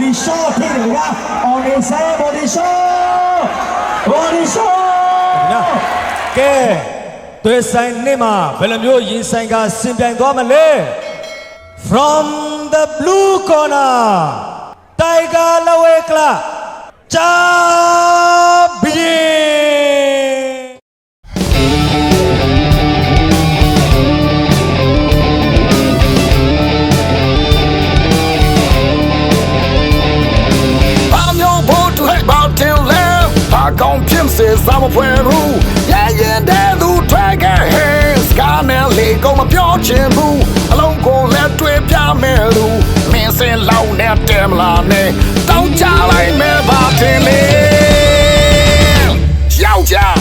body shot ဖြစ်တယ်ဗျာ on a side body shot ကဲသွေးဆိုင်နေမှာဘယ်လိုမျိုးရင်ဆိုင်ကဆင်ပြိုင်သွားမလဲ from the blue corner Tiger Lawekla Champion Con Kim says I'm a Peru. Yeah, that do drag a hair. Scanelli, go my pure chimbu. Alone go let to a piamelu. Men say loud at them lane. Don't tell like me about it. Yow, yow.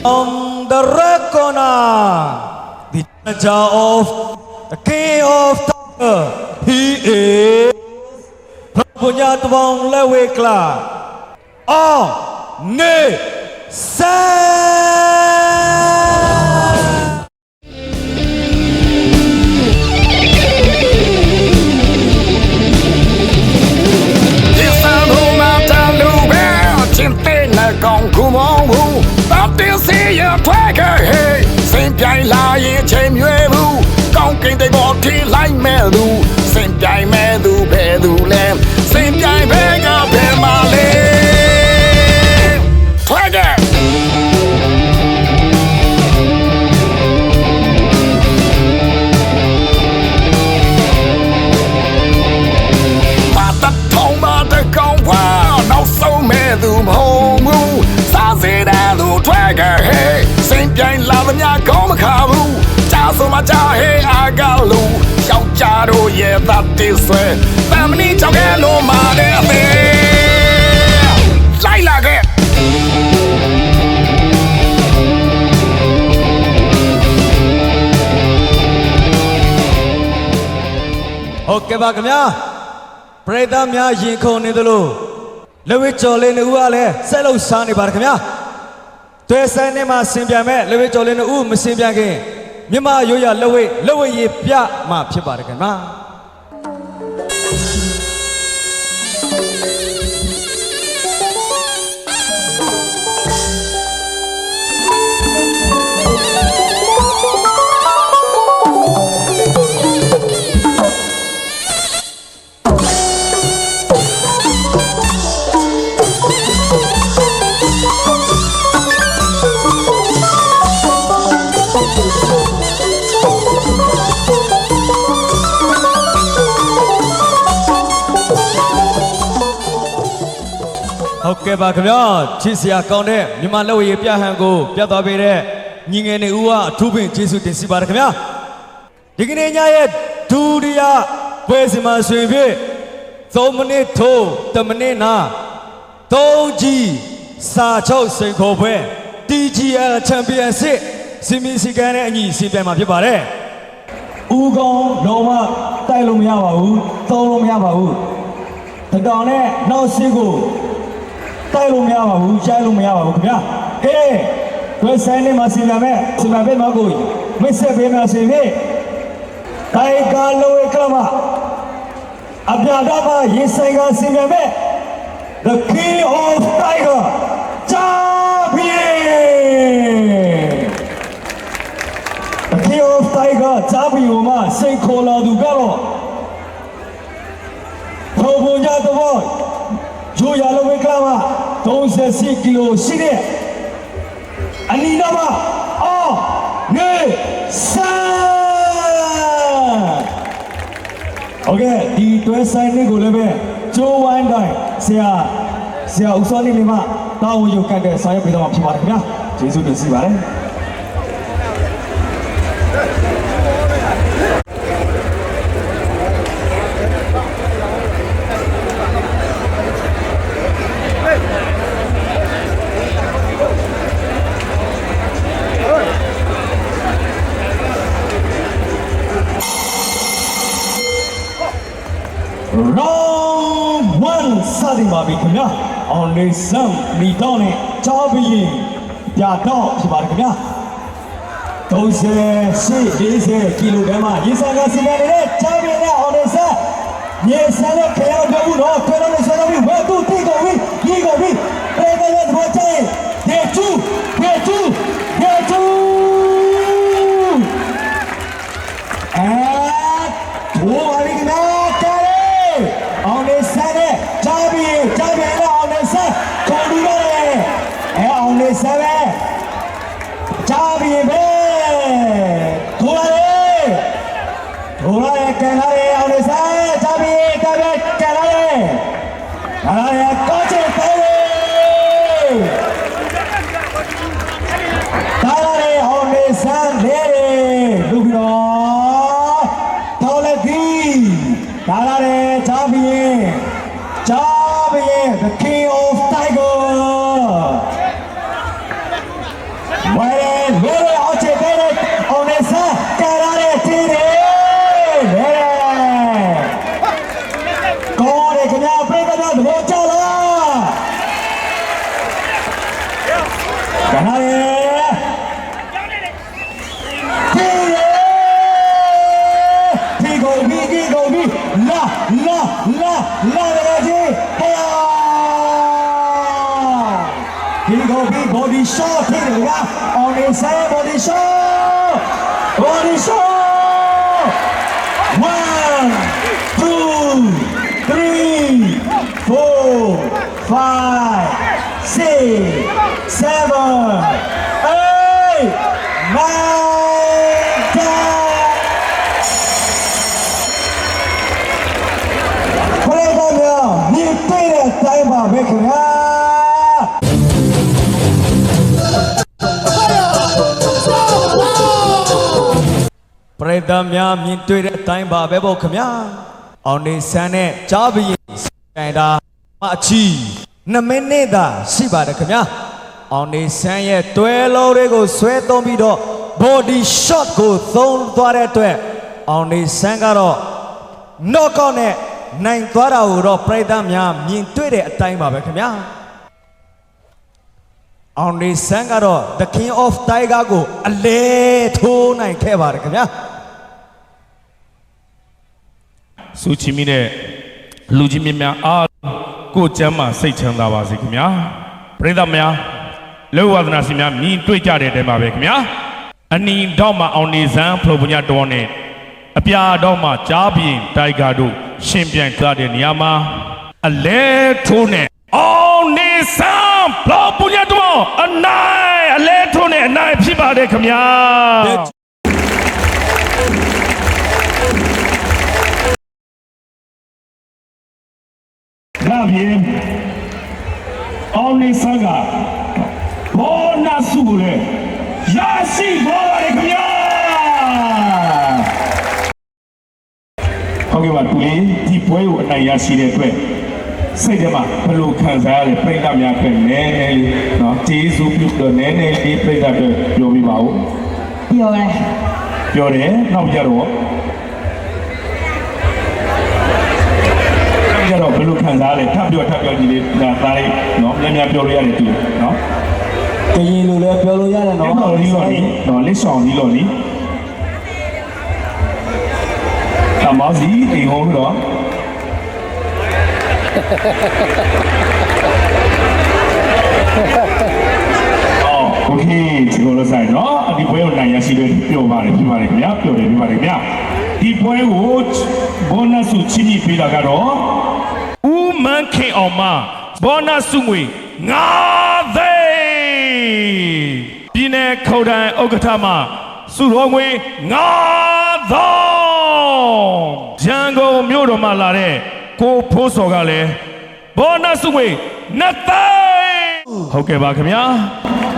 On the red corner, the manager of the King of Tiger, he is Punyatwong Lawekla. On ne con come on who Tao tiêu xí ya thoát cái hề Xem chạy là ye chêm yue vu Con kinh tế ngọt thì lánh mẹ đu Xem chạy mẹ đu bè đu lem Xem chạy bè ngà bè mà lên Thoát cái Bà tất thông bà tất công hòa Đâu sâu mẹ đu hô mu Dễ đa đủ thoát cái hề Xem chạy là bên nhà có mà khá vu Cha số mà cha hề à gà lù Cháu cha đồ ye ta tí xuê Ta mình đi cháu ghé nô mà đế phê Lại là ghé Ok bà cầm nhá Pray ta nhá nhìn khổ này đồ Lewe chole ne u ale set lou sa ne ba kham ya Twe sai ne ma sin pian me lewe chole ne u ma sin pian kin Myanmar yo ya lewe yi pya ma phit ba de kham ya ဟုတ်ကဲ့ပါခင်ဗျာချစ်စရာကောင်းတဲ့မြန်မာလက်ဝဲရပြဟန်ကိုပြသပေးတဲ့ညီငယ်နေဦးကအထူးပင်ကျေးဇူးတင်စီပါတယ်ခင်ဗျာဒီကနေ့ညရဲ့ဒုတိယပွဲစဉ်မှာဆွေဖြစ်3မိနစ်ထိုး10မိနစ်နာ3ကြီးစာချုပ်စိန်ခေါ်ပွဲ TGL Championship စီမီစီကန်နဲ့အညီစီပြိုင်မှာဖြစ်ပါတယ်ဦးကောင်းလုံးဝတိုက်လို့မရပါဘူးသုံးလို့မရပါဘူးတတော်နဲ့နောက်စီးကိုတိုက်လို့မရပါဘူးရိုက်လို့မရပါဘူးခင်ဗျာကဲဝက်ဆိုင်နေမှာစီလာမဲ့စီလာပေးမကိုမိတ်ဆက်ပေးမယ်စီဖြင့်တိုင်ကာလိုဝေကလမအပြာတော့မှရေဆိုင်ကစီလာမဲ့ The King of Tiger Champion The King of Tiger Champion မှာစိတ်ခေါ်လာသူကတော့ထော်ပုံကြတော့ရိုးရလိုဝေကလမ38 ကီလိုရှိတဲ့အနီးတော့အော်နေဆန်โอเคဒီတွဲဆိုင်လေးကိုလည်းပဲကျိုးဝိုင်းတိုင်းဆရာဦးစောလေးလေးမ တာဝန်ယူကန်တဲ့ဆောင်ရွက်ပေးတော့မှာဖြစ်ပါတယ်ခင်ဗျာကျေးဇူးတင်စီပါတယ် Round 1 စတင်ပါပြီခင်ဗျာအောင်လေးစံမီတော့နဲ့ကြောက်ပြီးရင်ပြတော့ဖြစ်ပါတယ်ခင်ဗျာ30-40 ကီလိုဂရမ်မှရေစံကစီမံနေတဲ့ကြောက်ပြီးနဲ့အောင်လေးစံရေစံနဲ့ခရောက်ကြဘူးတော့ခွဲလို့ဆွဲလို့ပြီးဝဲတူတိကုန်ပြီးကြီးကုန်ပြီးပြေးတဲ့ဘောချိုင်းဒေချူအဲထိုးပါပြီခင်ဗျာအောင်နေစတဲ့ကြားပြီးတော့အောင်နေစခေါ်ပြီးတော့အောင်နေစပဲကြားပြီးပဲထိုးရတယ်ကန်လာတယ်အောင်နေစကြားပြီးကန်လာတယ်အားရကောချေပဲတားရတယ်အောင်နေစနေလူပြီးတော့တော်လက်ပြီးတားရတယ်ကြားပြီး the king of tiger ဝဲအောင်ချေတဲ့အောင်နေစားကာရတဲ့တင်းတယ်ကောရခင်ဗျာပြေကတော့သဘောကျလားကာရဒီကုန်ပြီလာရကြီးဒီကိုပြီး body shot ဖြစ်တယ်က on the side body shot 1 2 3 4 5 6 7 8 9 10ခလေးတော်များမြင်တွေ့တဲ့တိုင်းပါပဲခင်ဗျာပရိသတ်များမြင်တွေ့တဲ့အတိုင်းပါပဲပေါ့ခင်ဗျာအောင်နေဆန်းနဲ့ကြားပြီးတိုင်တာအချီ2မိနစ်သာရှိပါတယ်ခင်ဗျာအောင်နေဆန်းရဲ့တွဲလုံးတွေကိုဆွဲသုံးပြီးတော့ body shot ကိုသုံးသွားတဲ့အတွက်အောင်နေဆန်းကတော့ knockout နဲ့နိုင်သွားတာကိုတော့ပရိသတ်များမြင်တွေ့တဲ့အတိုင်းပါပဲခင်ဗျာအောင်နေဆန်းကတော့ the king of tiger ကိုအလဲထိုးနိုင်ခဲ့ပါတယ်ခင်ဗျာစူချီမီနဲ့လူကြီးမြများအားကိုကျမ်းမာစိတ်ချမ်းသာပါစေခင်ဗျာပရိသတ်များလောဝဒနာရှင်များမြင်တွေ့ကြတဲ့အတိုင်းပါပဲခင်ဗျာအနီတော့မှအောင်နေဆန်းဖလိုပညာတော်နဲ့အပြာတော့မှကြားပြင်းတိုင်ဂါတို့ရှင်ပြန်ကြတဲ့နေရာမှာအလဲထိုးနဲ့အောင်နေဆန်းဖလိုပညာတော်အနိုင်အလဲထိုးနဲ့အနိုင်ဖြစ်ပါတယ်ခင်ဗျာဒါဖြင့်အောင်နေဆန်းကဘောနာစုကိုလည်းရရှိသွားပါလေခင်ဗျာဟုတ်ကဲ့ပါတူလေးဒီပွဲကိုအနိုင်ရရှိတဲ့အတွက်စိတ်ထဲမှာဘယ်လိုခံစားရလဲပြိတ္တများပဲနည်းနည်းလေးနော်ကျေးဇူးပြုတော့နည်းနည်းလေးပြိတ္တတွေပြောပြပါဦးပြောတယ်နောက်ကြတော့ဘယ်လိုခံစားလဲထပ်ပြောကြည့်လေးဒါသားလေးနော်များပြောလို့ရတယ်တူနော်ကရင်လိုလည်းပြောလို့ရတယ်နော်ဒီလိုနော်လက်ဆောင်ဒီလိုနီအမောစီအိမ်ဟောတော့โอเคဒီလိုလို့ဆိုင်နော်ဒီပွဲကိုနိုင်ရရှိတဲ့ပြောပါတယ်ပြပါတယ်ခင်ဗျာပြောတယ်ပြပါတယ်ခင်ဗျာဒီပွဲကိုဘောနတ်စုချင်းကြီးပေးတာကတော့ဦးမန်းခင်အောင်မဘောနတ်စုငွေ9သိန်းပြည်နယ်ခုံတိုင်ဥက္ကဋ္ဌမှစုတော်ငွေ9သောင်းရန်ကုန်မြို့တော်မှာလာတဲ့ကိုဖိုးစော်ကလည်းဘောနတ်စုငွေ2သိန်း ဟုတ်ကဲ့ပါခင်ဗျာ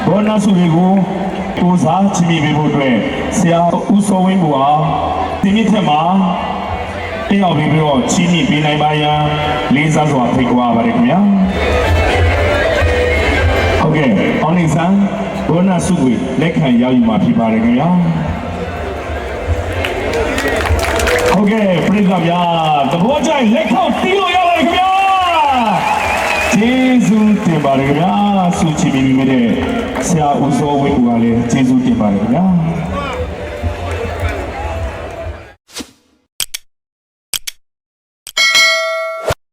ဘောနဆုတွေကိုကိုစားချီးမြှင့်ပေးဖို့အတွက်ဆရာဦးစောဝင်းကဒီနေ့ထက်မှာတင်ရောက်ပြီးတော့ချီးမြှင့်ပေးနိုင်ပါရန်လေးစားစွာဖိတ်ခေါ်ပါတယ်ခင်ဗျာဟုတ်ကဲ့အောင်နေစံဘောနဆုတွေလက်ခံရယူမှာဖြစ်ပါတယ်ခင်ဗျာဟုတ်ကဲ့ပြည်သူဗျာတဘောကြိုင်လက်ခေါက်တီးလို့ရပါတယ်ခင်ဗျာကျေးဇူးတင်ပါတယ်ခင်ဗျာဆုချီးမြှင့်ပေးတဲ့ဆရာဦးစောဝင်းကလည်းကျေးဇူးတင်ပါတယ်ခင်ဗျာ